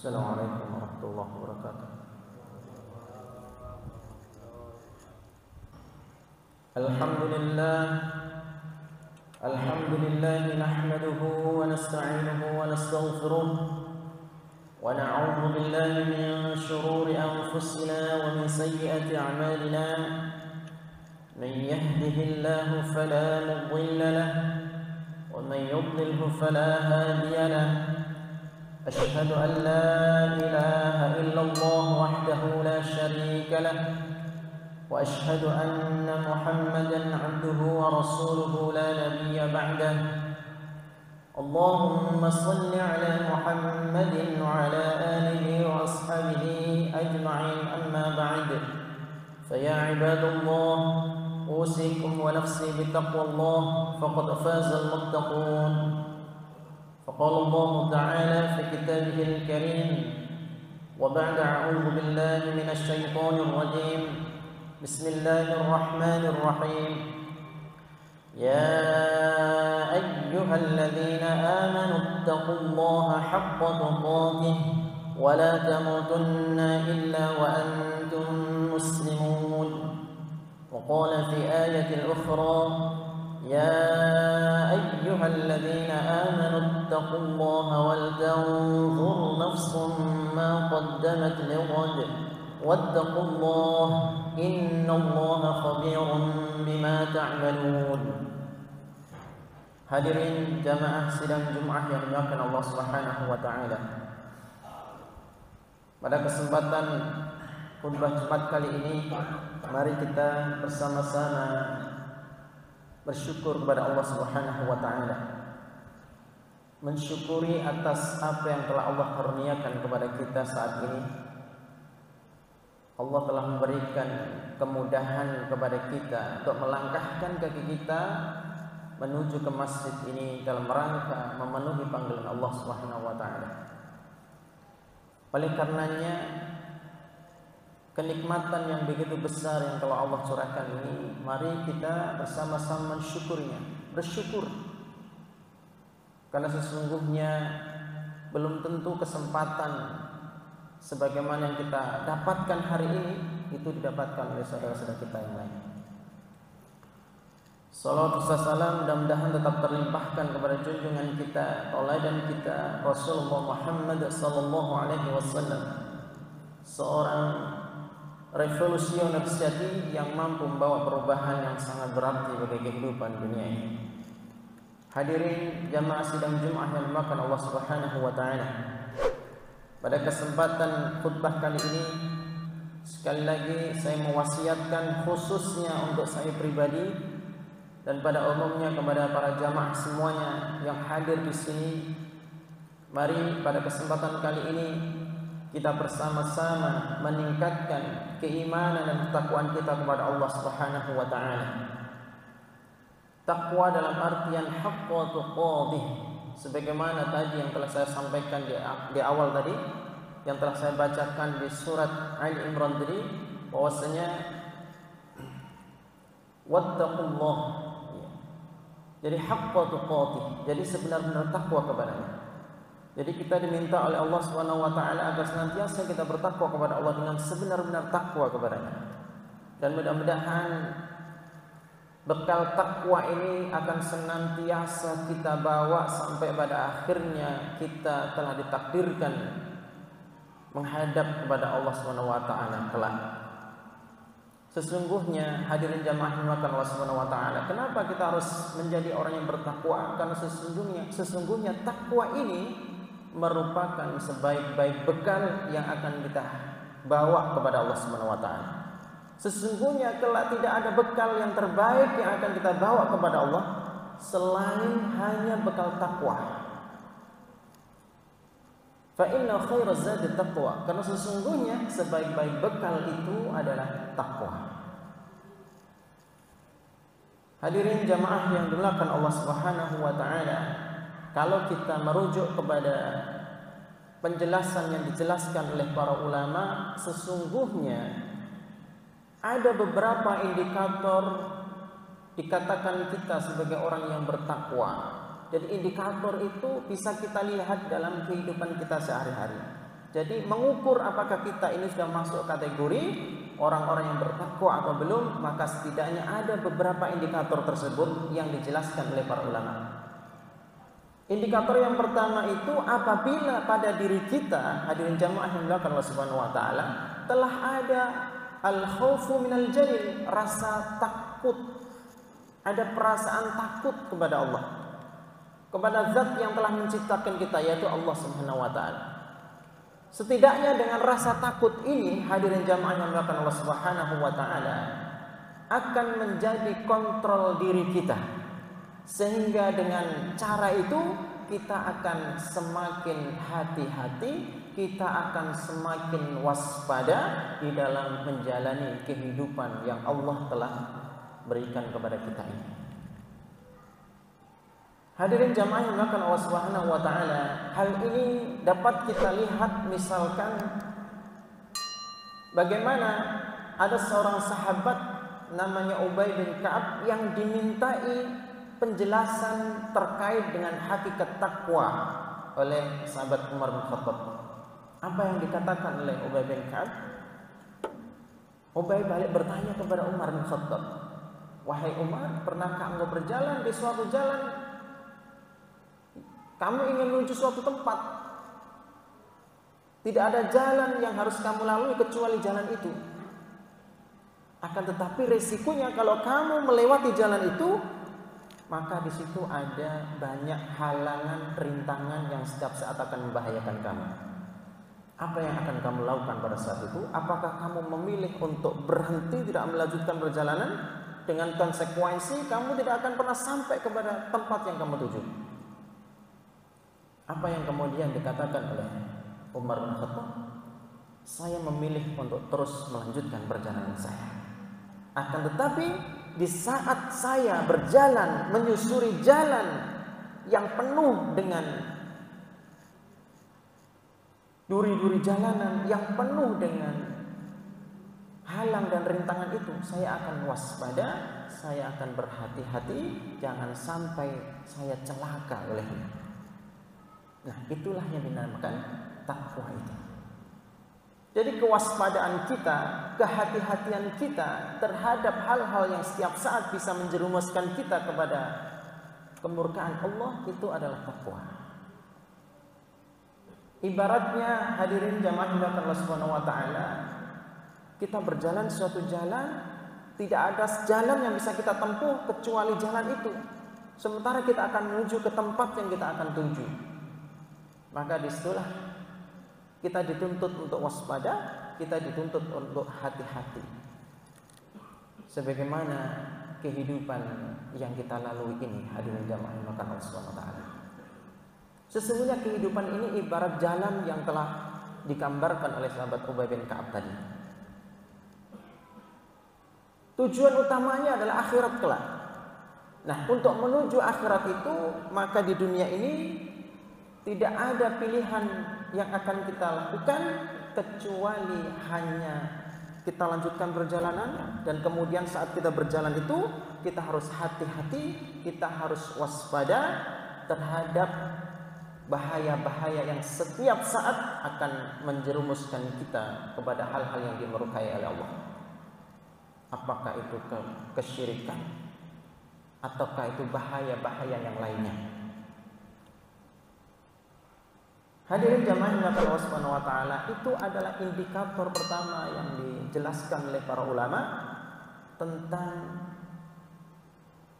Assalamualaikum warahmatullahi wabarakatuh. Alhamdulillah nahmaduhu wa nasta'inuhu wa nastaghfiruh wa na'udzu billahi min shururi anfusina wa min sayyiati a'malina. Man yahdihillahu fala mudilla lahu wa man yudlilhu fala hadiya lahu. أشهد أن لا إله إلا الله وحده لا شريك له وأشهد أن محمدا عبده ورسوله لا نبي بعده. اللهم صل على محمد وعلى آله وأصحابه أجمعين. أما بعد فيا عباد الله أوصيكم ونفسي بتقوى الله فقد فاز المتقون. فقال الله تعالى في كتابه الكريم: وبعد أعوذ بالله من الشيطان الرجيم بسم الله الرحمن الرحيم. يا أيها الذين آمنوا اتقوا الله حق تقاته ولا تموتن إلا وأنتم مسلمون. وقال في آية أخرى: يا أيها الذين آمنوا اتقوا الله ولتنظر نفس ما قدمت لغد واتقوا الله إن الله خبير بما تعملون. Hadirin jamaah sidang Jumat yang dimuliakan Allah Subhanahu wa taala. Pada kesempatan khutbah Jumat kali ini, mari kita bersama-sama bersyukur kepada Allah Subhanahu wa taala. Mensyukuri atas apa yang telah Allah karuniakan kepada kita saat ini. Allah telah memberikan kemudahan kepada kita untuk melangkahkan kaki kita menuju ke masjid ini dalam rangka memenuhi panggilan Allah Subhanahu wa taala. Oleh karenanya, kenikmatan yang begitu besar yang telah Allah curahkan ini, mari kita bersama-sama mensyukurinya, bersyukur. Karena sesungguhnya belum tentu kesempatan sebagaimana yang kita dapatkan hari ini itu didapatkan oleh saudara-saudara kita yang lain. Salawat dan salam mudah-mudahan tetap terlimpahkan kepada junjungan kita, tauladan kita, Rasulullah Muhammad sallallahu alaihi wasallam, seorang revolusioner sejati yang mampu membawa perubahan yang sangat berarti bagi kehidupan dunia ini. Hadirin jamaah sidang Jumat yang dimuliakan Allah Subhanahu wa taala. Pada kesempatan khutbah kali ini, sekali lagi saya mewasiatkan khususnya untuk saya pribadi dan pada umumnya kepada para jamaah semuanya yang hadir di sini. Mari pada kesempatan kali ini kita bersama-sama meningkatkan keimanan dan ketakwaan kita kepada Allah Subhanahu wa taala. Takwa dalam artian haqqa tuqatih, sebagaimana tadi yang telah saya sampaikan di awal tadi, yang telah saya bacakan di surat Ali Imran tadi, bahwasanya wattaqullah. Jadi haqqa tuqatih, jadi sebenar-benar takwa kepadanya. Jadi kita diminta oleh Allah Subhanahu wa taala agar senantiasa kita bertakwa kepada Allah dengan sebenar-benar takwa kepadanya. Dan mudah-mudahan bekal takwa ini akan senantiasa kita bawa sampai pada akhirnya kita telah ditakdirkan menghadap kepada Allah Subhanahu wa taala kelak. Sesungguhnya hadirin jamaah dimuliakan Allah Subhanahu wa taala, kenapa kita harus menjadi orang yang bertakwa? Karena sesungguhnya takwa ini merupakan sebaik-baik bekal yang akan kita bawa kepada Allah Subhanahu wa taala. Sesungguhnya kelak tidak ada bekal yang terbaik yang akan kita bawa kepada Allah selain hanya bekal takwa. Fa inna khairaz zadi taqwa, karena sesungguhnya sebaik-baik bekal itu adalah takwa. Hadirin jamaah yang dimuliakan Allah Subhanahu wa taala, kalau kita merujuk kepada penjelasan yang dijelaskan oleh para ulama, sesungguhnya ada beberapa indikator dikatakan kita sebagai orang yang bertakwa. Jadi indikator itu bisa kita lihat dalam kehidupan kita sehari-hari. Jadi mengukur apakah kita ini sudah masuk kategori orang-orang yang bertakwa atau belum, maka setidaknya ada beberapa indikator tersebut yang dijelaskan oleh para ulama. Indikator yang pertama itu apabila pada diri kita, hadirin jamaah yang dimuliakan Allah Subhanahu wa taala, telah ada al-khaufu minal jalil, rasa takut. Ada perasaan takut kepada Allah, kepada zat yang telah menciptakan kita, yaitu Allah Subhanahu wa taala. Setidaknya dengan rasa takut ini, hadirin jamaah yang dimuliakan Allah Subhanahu wa taala, akan menjadi kontrol diri kita. Sehingga dengan cara itu kita akan semakin hati-hati, kita akan semakin waspada di dalam menjalani kehidupan yang Allah telah berikan kepada kita ini. Hadirin jamaah yang dimuliakan Allah Subhanahu wa taala, hal ini dapat kita lihat misalkan bagaimana ada seorang sahabat namanya Ubay bin Ka'ab yang dimintai penjelasan terkait dengan hakikat takwa oleh sahabat Umar bin Khattab. Apa yang dikatakan oleh Ubay bin Ka'ab? Ubay balik bertanya kepada Umar bin Khattab, "Wahai Umar, pernahkah engkau berjalan di suatu jalan? Kamu ingin menuju suatu tempat. Tidak ada jalan yang harus kamu lalui kecuali jalan itu. Akan tetapi resikonya kalau kamu melewati jalan itu, maka di situ ada banyak halangan, rintangan yang setiap saat akan membahayakan kamu. Apa yang akan kamu lakukan pada saat itu? Apakah kamu memilih untuk berhenti, tidak melanjutkan perjalanan? Dengan konsekuensi kamu tidak akan pernah sampai kepada tempat yang kamu tuju." Apa yang kemudian dikatakan oleh Umar bin Khattab? "Saya memilih untuk terus melanjutkan perjalanan saya. Akan tetapi di saat saya berjalan menyusuri jalan yang penuh dengan duri-duri jalanan, yang penuh dengan halang dan rintangan itu, saya akan waspada, saya akan berhati-hati, jangan sampai saya celaka olehnya." Nah, itulah yang dinamakan takwa itu. Jadi kewaspadaan kita, kehati-hatian kita terhadap hal-hal yang setiap saat bisa menjerumuskan kita kepada kemurkaan Allah, itu adalah takwa. Ibaratnya hadirin jamaah dimuliakan Allah Subhanahu wa taala, kita berjalan suatu jalan, tidak ada jalan yang bisa kita tempuh kecuali jalan itu. Sementara kita akan menuju ke tempat yang kita akan tuju. Maka disitulah kita dituntut untuk waspada, kita dituntut untuk hati-hati. Sebagaimana kehidupan yang kita lalui ini, hadirin jamaah yang dimuliakan Allah Subhanahu wa taala. Sesungguhnya kehidupan ini ibarat jalan yang telah digambarkan oleh sahabat Ubay bin Ka'ab tadi. Tujuan utamanya adalah akhirat kelak. Nah, untuk menuju akhirat itu, maka di dunia ini tidak ada pilihan yang akan kita lakukan kecuali hanya kita lanjutkan perjalanan, dan kemudian saat kita berjalan itu kita harus hati-hati, kita harus waspada terhadap bahaya-bahaya yang setiap saat akan menjerumuskan kita kepada hal-hal yang dimurkai oleh Allah. Apakah itu kesyirikan ataukah itu bahaya-bahaya yang lainnya? Hadirin jamaah yang dimuliakan Allah Subhanahu wa taala, itu adalah indikator pertama yang dijelaskan oleh para ulama tentang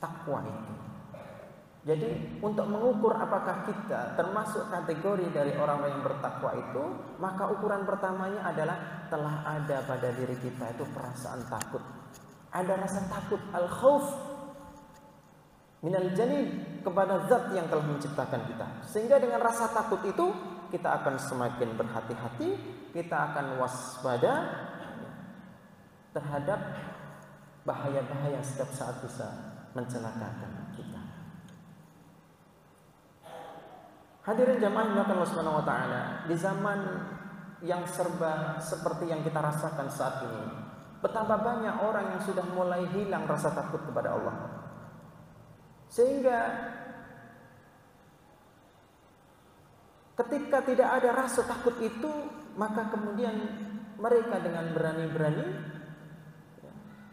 takwa itu. Jadi untuk mengukur apakah kita termasuk kategori dari orang-orang yang bertakwa itu, maka ukuran pertamanya adalah telah ada pada diri kita itu perasaan takut. Ada rasa takut, al-khauf minal jalil, kepada zat yang telah menciptakan kita. Sehingga dengan rasa takut itu kita akan semakin berhati-hati, kita akan waspada terhadap bahaya-bahaya yang setiap saat bisa mencelakakan kita. Hadirin jamaah yang dimuliakan Allah Subhanahu wa taala, di zaman yang serba seperti yang kita rasakan saat ini, betapa banyak orang yang sudah mulai hilang rasa takut kepada Allah. Sehingga Ketika tidak ada rasa takut itu, maka kemudian mereka dengan berani-berani,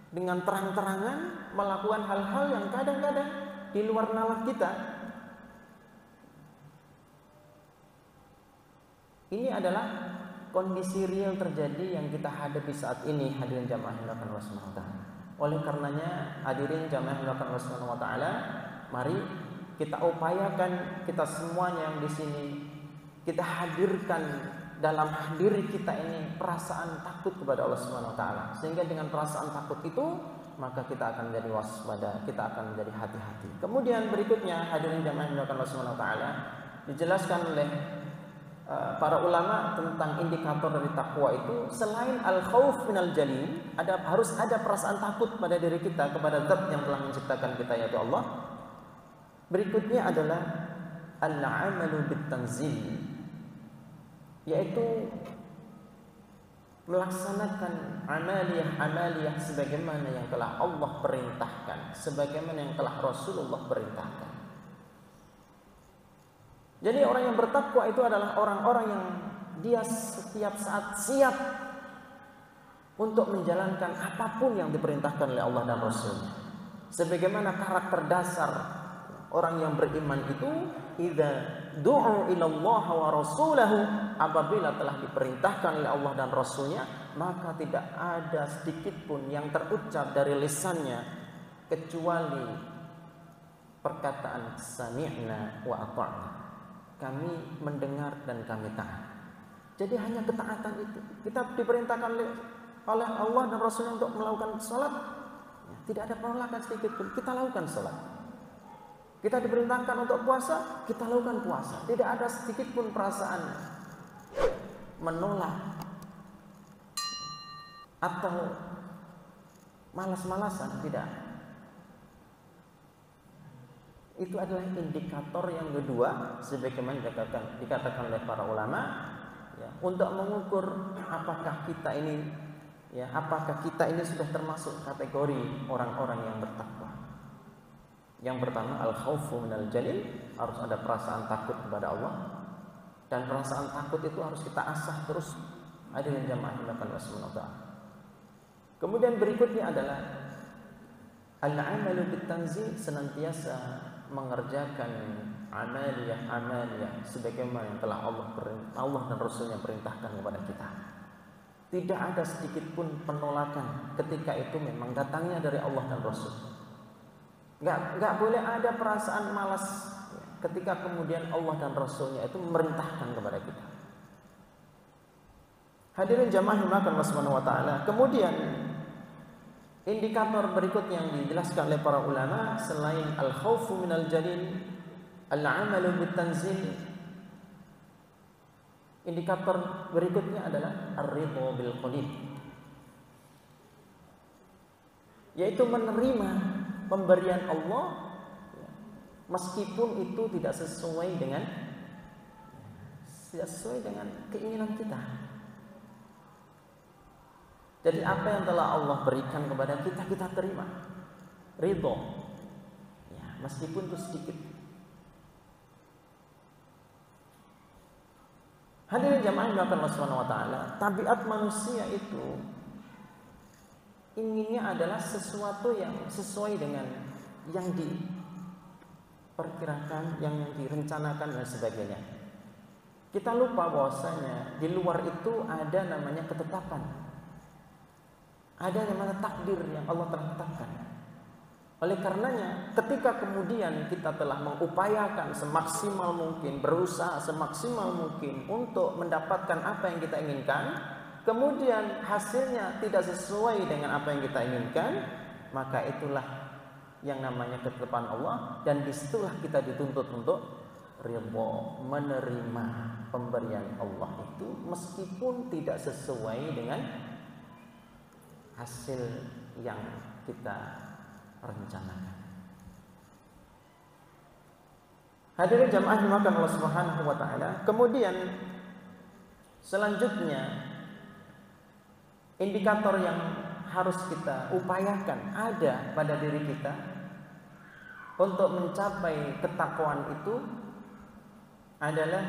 dengan terang-terangan melakukan hal-hal yang kadang-kadang di luar nalar kita. Ini adalah kondisi real terjadi yang kita hadapi saat ini, hadirin jamaah yang dimuliakan Allah Subhanahu wa taala. Oleh karenanya, hadirin jamaah yang dimuliakan Allah Subhanahu wa taala, mari kita upayakan, kita semuanya yang di sini, kita hadirkan dalam diri kita ini perasaan takut kepada Allah Subhanahu wa taala. Sehingga dengan perasaan takut itu, maka kita akan menjadi waspada, kita akan menjadi hati-hati. Kemudian berikutnya, hadirin jamaah yang dimuliakan Allah Subhanahu wa taala, dijelaskan oleh para ulama tentang indikator dari takwa itu, selain al-khauf minal jalil, harus ada perasaan takut pada diri kita kepada Zat yang telah menciptakan kita, yaitu Allah. Berikutnya adalah al-amalu bit-tanzil, yaitu melaksanakan amaliyah sebagaimana yang telah Allah perintahkan, sebagaimana yang telah Rasulullah perintahkan. Jadi orang yang bertakwa itu adalah orang-orang yang dia setiap saat siap untuk menjalankan apapun yang diperintahkan oleh Allah dan Rasulnya. Sebagaimana karakter dasar orang yang beriman itu, idza du'u ila Allah wa rasulahu, apabila telah diperintahkan oleh Allah dan Rasulnya, maka tidak ada sedikit pun yang terucap dari lisannya kecuali perkataan sami'na wa ata'na. Kami mendengar dan kami taat. Jadi hanya ketaatan itu. Kita diperintahkan oleh Allah dan Rasulnya untuk melakukan sholat, tidak ada penolakan sedikit pun. Kita lakukan sholat. Kita diperintahkan untuk puasa, kita lakukan puasa. Tidak ada sedikit pun perasaan menolak atau malas-malasan, tidak. Itu adalah indikator yang kedua, sebagaimana dikatakan oleh para ulama, ya, untuk mengukur apakah kita ini sudah termasuk kategori orang-orang yang bertakwa. Yang pertama, al-khaufu minal jalil, harus ada perasaan takut kepada Allah, dan perasaan takut itu harus kita asah terus, hadirin jamaah yang dimuliakan Allah Subhanahu wa taala. Kemudian berikutnya adalah al-amalu bit-tanzil, senantiasa mengerjakan amaliyah sebagaimana yang telah Allah dan Rasulnya perintahkan kepada kita. Tidak ada sedikit pun penolakan ketika itu memang datangnya dari Allah dan Rasul. Nggak boleh ada perasaan malas ketika kemudian Allah dan Rasulnya itu memerintahkan kepada kita. Hadirin jamaah yang dimuliakan Allah Subhanahu wa taala. Kemudian indikator berikutnya yang dijelaskan oleh para ulama, selain al-khaufu minal jalil, al-amalu bit-tanzil, indikator berikutnya adalah ar-ridha bil qalil, yaitu menerima pemberian Allah meskipun itu tidak sesuai dengan keinginan kita. Jadi apa yang telah Allah berikan kepada kita, kita terima, ridho, ya, meskipun itu sedikit. Hadirin jamaah yang dimuliakan Allah Subhanahu wa taala, tabiat manusia itu inginnya adalah sesuatu yang sesuai dengan yang diperkirakan, yang direncanakan dan sebagainya. Kita lupa bahwasanya di luar itu ada namanya ketetapan. Ada yang namanya takdir yang Allah telah tetapkan. Oleh karenanya, ketika kemudian kita telah mengupayakan semaksimal mungkin, berusaha semaksimal mungkin untuk mendapatkan apa yang kita inginkan, kemudian hasilnya tidak sesuai dengan apa yang kita inginkan, maka itulah yang namanya ketetapan Allah, dan disitulah kita dituntut untuk ridha, menerima pemberian Allah itu meskipun tidak sesuai dengan hasil yang kita rencanakan. Hadirin jamaah yang dimuliakan Allah Subhanahu wa taala. Kemudian selanjutnya indikator yang harus kita upayakan ada pada diri kita untuk mencapai ketakwaan itu adalah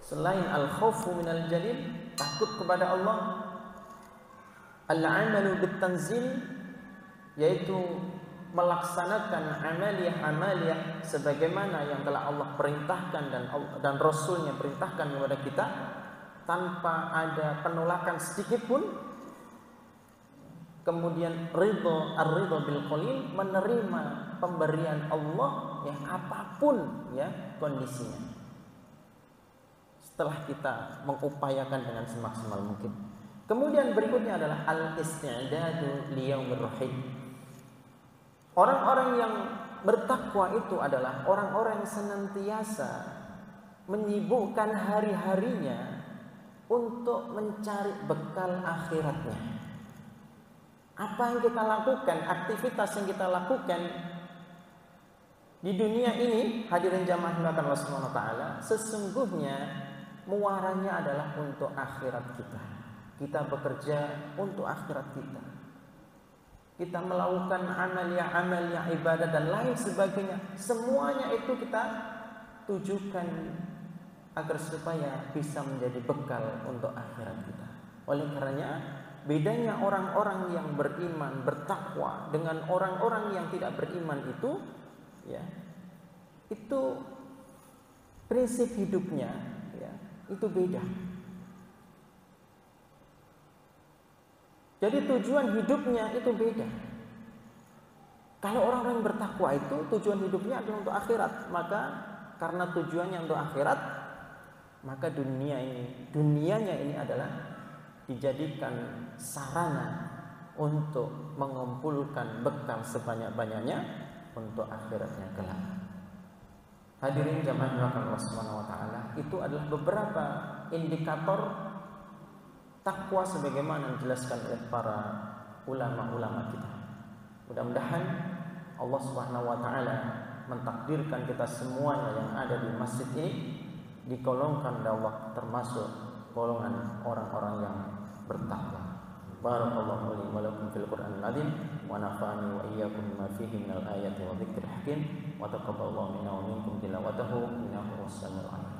selain al-khawfu minal jalil, takut kepada Allah, al-amalu bit-tanzil, yaitu melaksanakan amaliyah-amaliyah sebagaimana yang telah Allah perintahkan dan Rasulnya perintahkan kepada kita tanpa ada penolakan sedikit pun. Kemudian ridho bil qalil, menerima pemberian Allah yang apapun ya kondisinya, setelah kita mengupayakan dengan semaksimal mungkin. Kemudian berikutnya adalah al-isti'dadu liyaumir rahim. Orang-orang yang bertakwa itu adalah orang-orang yang senantiasa menyibukkan hari-harinya untuk mencari bekal akhiratnya. Apa yang kita lakukan, aktivitas yang kita lakukan di dunia ini, hadirin jamaah dimuliakan Allah Subhanahu wa taala, sesungguhnya muaranya adalah untuk akhirat kita. Kita bekerja untuk akhirat kita. Kita melakukan amaliyah ibadah dan lain sebagainya. Semuanya itu kita tujukan agar supaya bisa menjadi bekal untuk akhirat kita. Oleh karenanya, bedanya orang-orang yang beriman, bertakwa dengan orang-orang yang tidak beriman itu, ya, itu prinsip hidupnya, ya, itu beda. Jadi tujuan hidupnya itu beda. Kalau orang-orang yang bertakwa itu tujuan hidupnya adalah untuk akhirat, maka karena tujuannya untuk akhirat, maka dunianya ini adalah dijadikan sarana untuk mengumpulkan bekal sebanyak-banyaknya untuk akhiratnya kelak. Hadirin jamaah dimuliakan Allah Subhanahu wa taala, itu adalah beberapa indikator takwa sebagaimana dijelaskan oleh para ulama-ulama kita. Mudah-mudahan Allah Subhanahu wa taala mentakdirkan kita semuanya yang ada di masjid ini digolongkan oleh Allah termasuk golongan orang-orang yang bertakwa. Barakallahu li wa lakum fil Qur'anil azim wa nafa'ani wa iyyakum bima fihi minal ayati wa dzikril hakim wa taqabbalallahu minna wa minkum tilawatahu innahu was-sami'ul 'alim.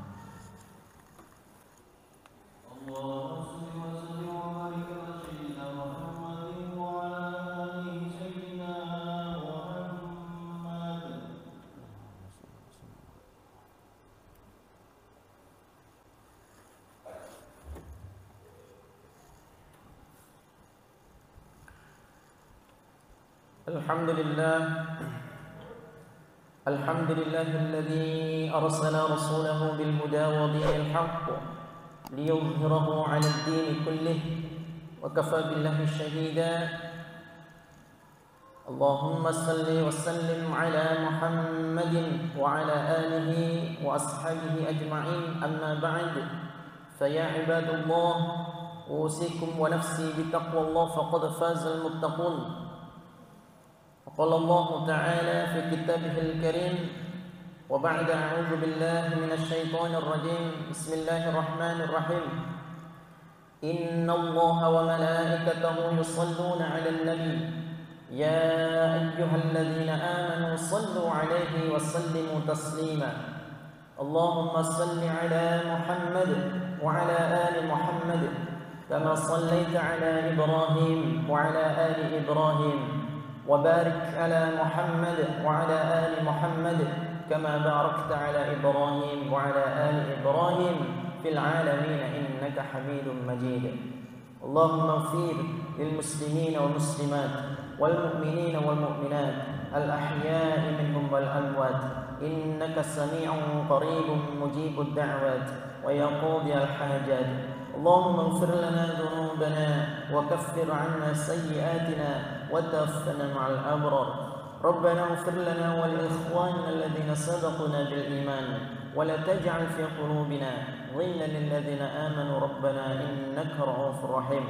Allahumma shalli wa sallim wa barik ala sayyidina Muhammadin wa ala alihi sayyidina Muhammad. Alhamdulillahilladzi arsala rasulahu bil huda wa dinil haqq liyudhhirahu 'alad din kullih wa kafa billahi shahida. Allahumma salli wa sallim 'ala Muhammadin wa 'ala alihi wa ashabihi ajma'in, amma ba'd. Fa ya ibadallah, usikum wa nafsi bi taqwallah faqad fazal muttaqun. قال الله تعالى في كتابه الكريم وبعد أعوذ بالله من الشيطان الرجيم بسم الله الرحمن الرحيم إن الله وملائكته يصلون على النبي يا أيها الذين آمنوا صلوا عليه وسلموا تسليما اللهم صل على محمد وعلى آل محمد كما صليت على إبراهيم وعلى آل إبراهيم وبارك على محمد وعلى آل محمد كما باركت على إبراهيم وعلى آل إبراهيم في العالمين إنك حميد مجيد. اللهم اغفر للمسلمين والمسلمات والمؤمنين والمؤمنات الأحياء منهم والأموات إنك سميع قريب مجيب الدعوات ويا قاضي الحاجات. اللهم اغفر لنا ذنوبنا وكفر عنا سيئاتنا وتوفنا مع الأبرار. ربنا اغفر لنا ولإخواننا الذين سبقونا بالإيمان ولا تجعل في قلوبنا غلا للذين آمنوا ربنا إنك رؤوف رحيم.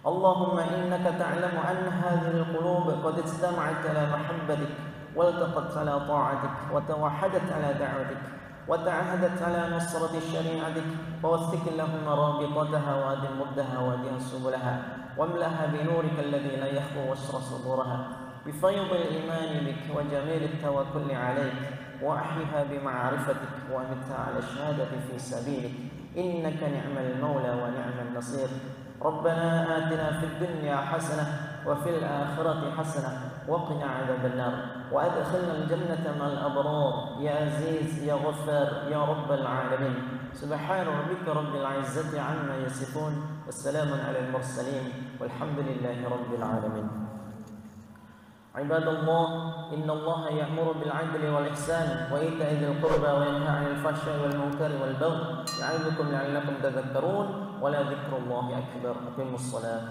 اللهم إنك تعلم أن هذه القلوب قد اجتمعت على محبتك والتقت على طاعتك وتوحدت على دعوتك وتعهدت على نصرة شريعتك فوثق اللهم رابطتها وأدم مدها وأدم سبلها واملأها بنورك الذي لا يخفو واشر صدورها بفيض الإيمان بك وجميل التوكل عليك وأحيها بمعرفتك وأمتها على الشهادة في سبيلك إنك نعم المولى ونعم النصير. ربنا آتنا في الدنيا حسنة وفي الآخرة حسنة وقنا عذاب النار وأدخلنا الجنة مع الأبرار يا عزيز يا غفار يا رب العالمين. سبحان ربك رب العزة عما يصفون والسلام على المرسلين والحمد لله رب العالمين. عباد الله إن الله يأمر بالعدل والإحسان وإيتاء ذي القربى وينهى عن الفحشاء والمنكر والبغي يعظكم لعلكم تذكرون ولذكر الله أكبر. أقيموا الصلاة.